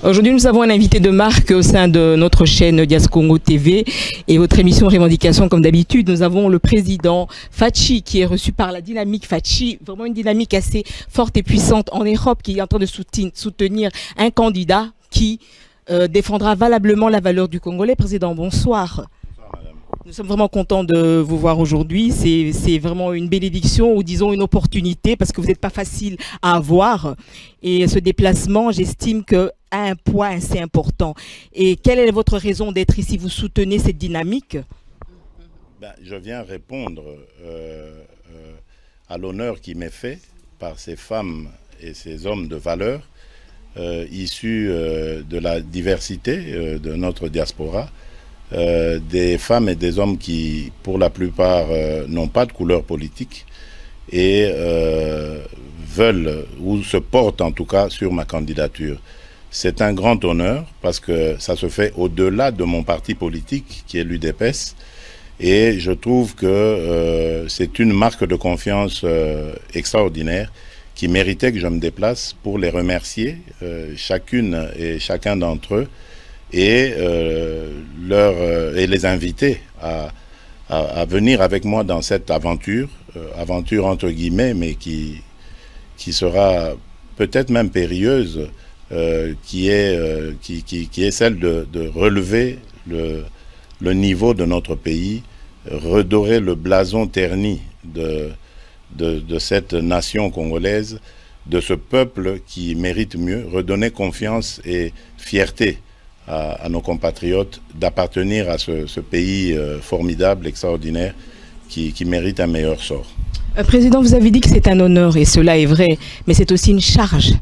Aujourd'hui, nous avons un invité de marque au sein de notre chaîne Dias Congo TV et votre émission Revendication, comme d'habitude. Nous avons le président Fachi qui est reçu par la dynamique Fachi, vraiment une dynamique assez forte et puissante en Europe qui est en train de soutenir un candidat qui défendra valablement la valeur du Congolais. Président, bonsoir. Nous sommes vraiment contents de vous voir aujourd'hui. C'est vraiment une bénédiction ou disons une opportunité parce que vous n'êtes pas facile à avoir. Et ce déplacement, j'estime que a un poids assez important. Et quelle est votre raison d'être ici? Vous soutenez cette dynamique? Je viens répondre à l'honneur qui m'est fait par ces femmes et ces hommes de valeur issus de la diversité de notre diaspora. Des femmes et des hommes qui, pour la plupart, n'ont pas de couleur politique et veulent, ou se portent en tout cas, sur ma candidature. C'est un grand honneur parce que ça se fait au-delà de mon parti politique qui est l'UDPS et je trouve que c'est une marque de confiance extraordinaire qui méritait que je me déplace pour les remercier, chacune et chacun d'entre eux, et les inviter à venir avec moi dans cette aventure, aventure entre guillemets, mais qui sera peut-être même périlleuse, qui est celle de relever le niveau de notre pays, redorer le blason terni de cette nation congolaise, de ce peuple qui mérite mieux, redonner confiance et fierté à nos compatriotes d'appartenir à ce pays formidable, extraordinaire, qui mérite un meilleur sort. Président, vous avez dit que c'est un honneur et cela est vrai, mais c'est aussi une charge.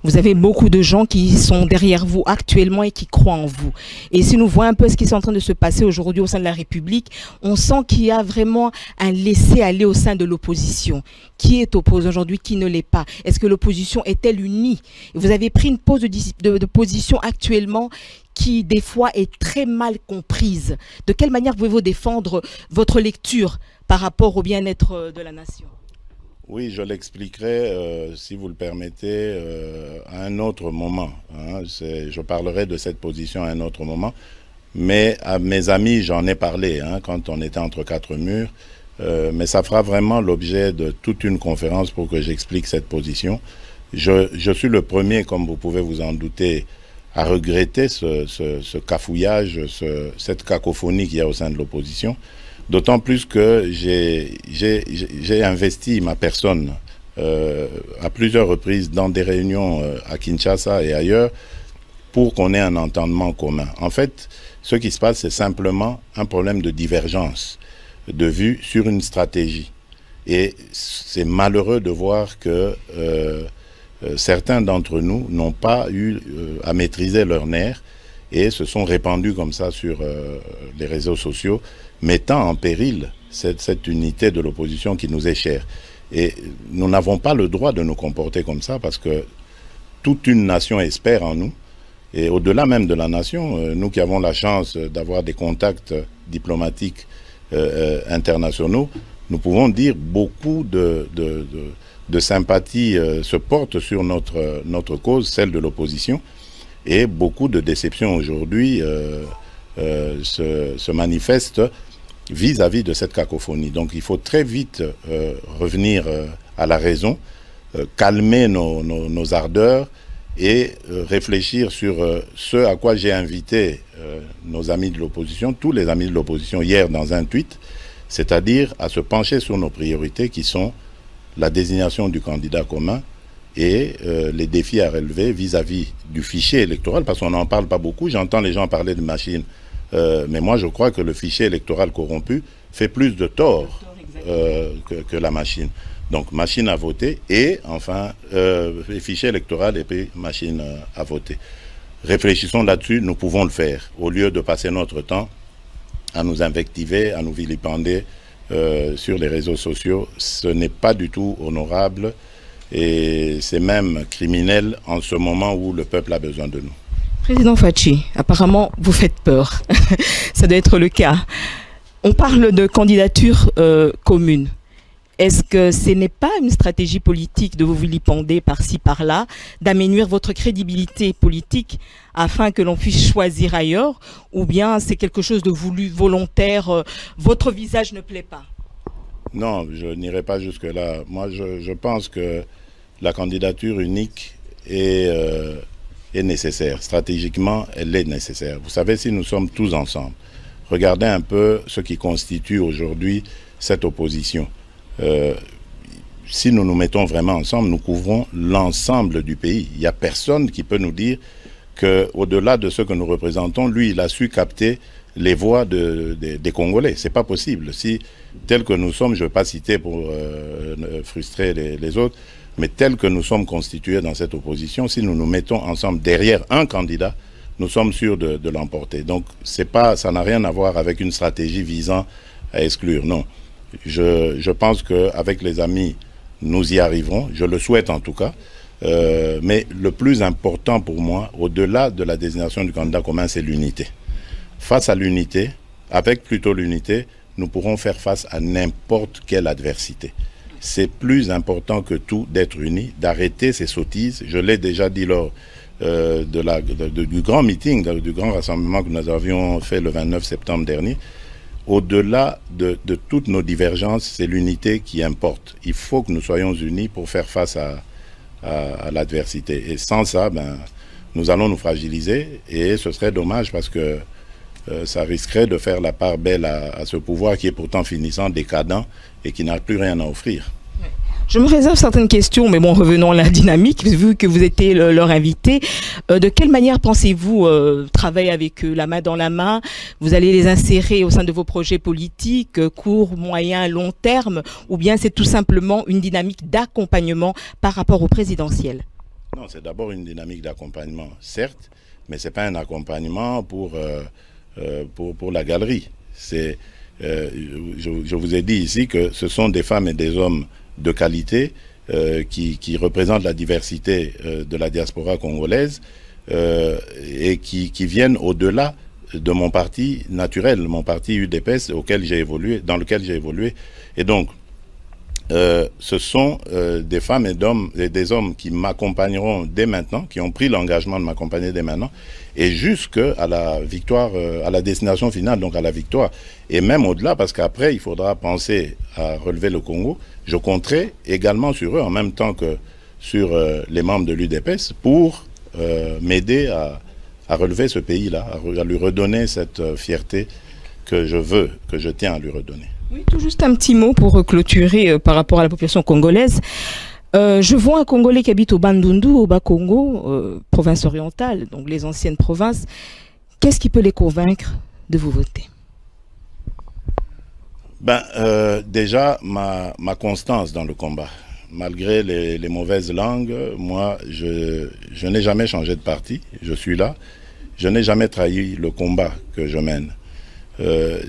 Vous avez beaucoup de gens qui sont derrière vous actuellement et qui croient en vous. Et si nous voyons un peu ce qui est en train de se passer aujourd'hui au sein de la République, on sent qu'il y a vraiment un laisser-aller au sein de l'opposition. Qui est opposé aujourd'hui, qui ne l'est pas? Est-ce que l'opposition est-elle unie? Vous avez pris une pose de position actuellement qui, des fois, est très mal comprise. De quelle manière pouvez-vous défendre votre lecture par rapport au bien-être de la nation? Oui, je l'expliquerai, si vous le permettez, à un autre moment. Je parlerai de cette position à un autre moment. Mais à mes amis, j'en ai parlé quand on était entre quatre murs. Mais ça fera vraiment l'objet de toute une conférence pour que j'explique cette position. Je suis le premier, comme vous pouvez vous en douter, à regretter ce cafouillage, cette cacophonie qu'il y a au sein de l'opposition. D'autant plus que j'ai investi ma personne à plusieurs reprises dans des réunions à Kinshasa et ailleurs pour qu'on ait un entendement commun. En fait, ce qui se passe, c'est simplement un problème de divergence de vue sur une stratégie. Et c'est malheureux de voir que certains d'entre nous n'ont pas eu à maîtriser leurs nerfs et se sont répandus comme ça sur les réseaux sociaux, mettant en péril cette unité de l'opposition qui nous est chère. Et nous n'avons pas le droit de nous comporter comme ça parce que toute une nation espère en nous. Et au-delà même de la nation, nous qui avons la chance d'avoir des contacts diplomatiques internationaux, nous pouvons dire beaucoup de sympathie se portent sur notre cause, celle de l'opposition. Et beaucoup de déceptions aujourd'hui se manifestent vis-à-vis de cette cacophonie. Donc il faut très vite revenir à la raison, calmer nos ardeurs et réfléchir sur ce à quoi j'ai invité nos amis de l'opposition, tous les amis de l'opposition hier dans un tweet, c'est-à-dire à se pencher sur nos priorités qui sont la désignation du candidat commun et les défis à relever vis-à-vis du fichier électoral, parce qu'on n'en parle pas beaucoup. J'entends les gens parler de machines, mais moi je crois que le fichier électoral corrompu fait plus de tort que la machine. Donc machine à voter et enfin fichier électoral et puis machine à voter. Réfléchissons là-dessus, nous pouvons le faire, au lieu de passer notre temps à nous invectiver, à nous vilipender sur les réseaux sociaux. Ce n'est pas du tout honorable. Et c'est même criminel en ce moment où le peuple a besoin de nous. Président Fachi, apparemment vous faites peur. Ça doit être le cas. On parle de candidature commune. Est-ce que ce n'est pas une stratégie politique de vous vilipender par-ci, par-là, d'amenuire votre crédibilité politique afin que l'on puisse choisir ailleurs, ou bien c'est quelque chose de voulu, volontaire, votre visage ne plaît pas? Non, je n'irai pas jusque-là. Moi, je pense que la candidature unique est nécessaire. Stratégiquement, elle est nécessaire. Vous savez, si nous sommes tous ensemble, regardez un peu ce qui constitue aujourd'hui cette opposition. Si nous nous mettons vraiment ensemble, nous couvrons l'ensemble du pays. Il n'y a personne qui peut nous dire qu'au-delà de ce que nous représentons, lui, il a su capter les voix des Congolais. C'est pas possible. Si, tel que nous sommes, je ne vais pas citer pour frustrer les autres, mais tel que nous sommes constitués dans cette opposition, si nous nous mettons ensemble derrière un candidat, nous sommes sûrs de l'emporter. Donc, ça n'a rien à voir avec une stratégie visant à exclure. Non. Je pense qu'avec les amis, nous y arriverons. Je le souhaite en tout cas. Mais le plus important pour moi, au-delà de la désignation du candidat commun, c'est l'unité. Face à l'unité, avec plutôt l'unité, nous pourrons faire face à n'importe quelle adversité. C'est plus important que tout d'être unis, d'arrêter ces sottises. Je l'ai déjà dit lors du grand meeting, du grand rassemblement que nous avions fait le 29 septembre dernier. Au-delà de toutes nos divergences, c'est l'unité qui importe. Il faut que nous soyons unis pour faire face à l'adversité. Et sans ça, nous allons nous fragiliser et ce serait dommage parce que ça risquerait de faire la part belle à ce pouvoir qui est pourtant finissant, décadent et qui n'a plus rien à offrir. Je me réserve certaines questions, mais bon, revenons à la dynamique, vu que vous étiez leur invité. De quelle manière pensez-vous travailler avec eux, la main dans la main? Vous allez les insérer au sein de vos projets politiques, court, moyen, long terme, ou bien c'est tout simplement une dynamique d'accompagnement par rapport au présidentiel? Non, c'est d'abord une dynamique d'accompagnement, certes, mais ce n'est pas un accompagnement pour la galerie. Je vous ai dit ici que ce sont des femmes et des hommes de qualité qui représentent la diversité de la diaspora congolaise et qui viennent au-delà de mon parti naturel, mon parti UDPS dans lequel j'ai évolué. Et donc, ce sont des femmes et des hommes qui m'accompagneront dès maintenant, qui ont pris l'engagement de m'accompagner dès maintenant, et jusqu'à la victoire, à la destination finale, donc à la victoire. Et même au-delà, parce qu'après, il faudra penser à relever le Congo. Je compterai également sur eux, en même temps que sur les membres de l'UDPS, pour m'aider à relever ce pays-là, à lui redonner cette fierté que je tiens à lui redonner. Oui, tout juste un petit mot pour clôturer par rapport à la population congolaise. Je vois un Congolais qui habite au Bandundu, au Bas-Congo, province orientale, donc les anciennes provinces. Qu'est-ce qui peut les convaincre de vous voter? Déjà, ma constance dans le combat. Malgré les mauvaises langues, moi, je n'ai jamais changé de parti. Je suis là. Je n'ai jamais trahi le combat que je mène.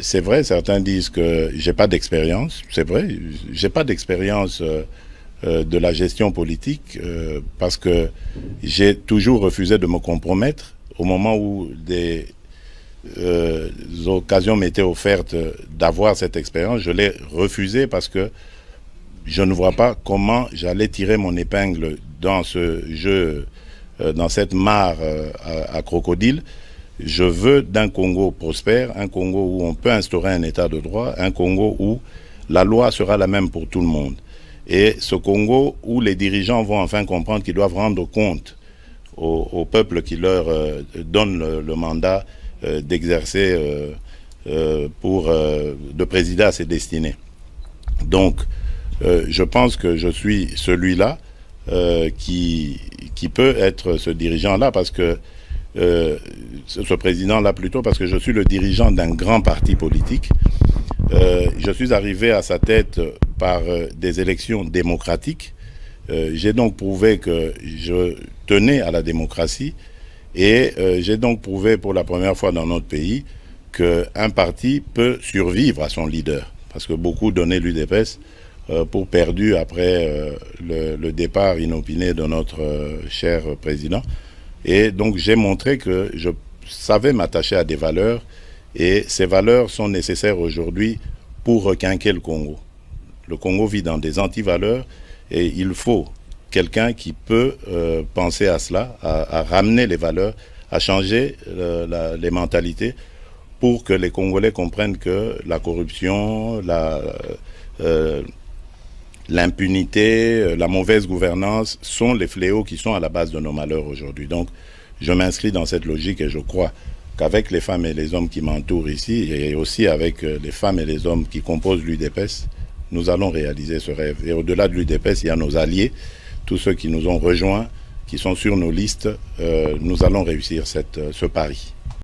C'est vrai, certains disent que j'ai pas d'expérience. C'est vrai, j'ai pas d'expérience de la gestion politique parce que j'ai toujours refusé de me compromettre au moment où des occasions m'étaient offertes d'avoir cette expérience. Je l'ai refusé parce que je ne vois pas comment j'allais tirer mon épingle dans ce jeu, dans cette mare à crocodile. Je veux d'un Congo prospère, un Congo où on peut instaurer un état de droit, un Congo où la loi sera la même pour tout le monde. Et ce Congo où les dirigeants vont enfin comprendre qu'ils doivent rendre compte au peuple qui leur donne le mandat d'exercer, de présider à ses destinées. Donc, je pense que je suis celui-là qui peut être ce dirigeant-là parce que ce président-là plutôt parce que je suis le dirigeant d'un grand parti politique. Je suis arrivé à sa tête par des élections démocratiques. J'ai donc prouvé que je tenais à la démocratie et j'ai donc prouvé pour la première fois dans notre pays qu'un parti peut survivre à son leader. Parce que beaucoup donnaient l'UDPS pour perdu après le départ inopiné de notre cher président. Et donc j'ai montré que je savais m'attacher à des valeurs et ces valeurs sont nécessaires aujourd'hui pour requinquer le Congo. Le Congo vit dans des antivaleurs et il faut quelqu'un qui peut penser à cela, à ramener les valeurs, à changer les mentalités pour que les Congolais comprennent que la corruption, l'impunité, la mauvaise gouvernance sont les fléaux qui sont à la base de nos malheurs aujourd'hui. Donc, je m'inscris dans cette logique et je crois qu'avec les femmes et les hommes qui m'entourent ici, et aussi avec les femmes et les hommes qui composent l'UDPS, nous allons réaliser ce rêve. Et au-delà de l'UDPS, il y a nos alliés, tous ceux qui nous ont rejoints, qui sont sur nos listes. Nous allons réussir ce pari.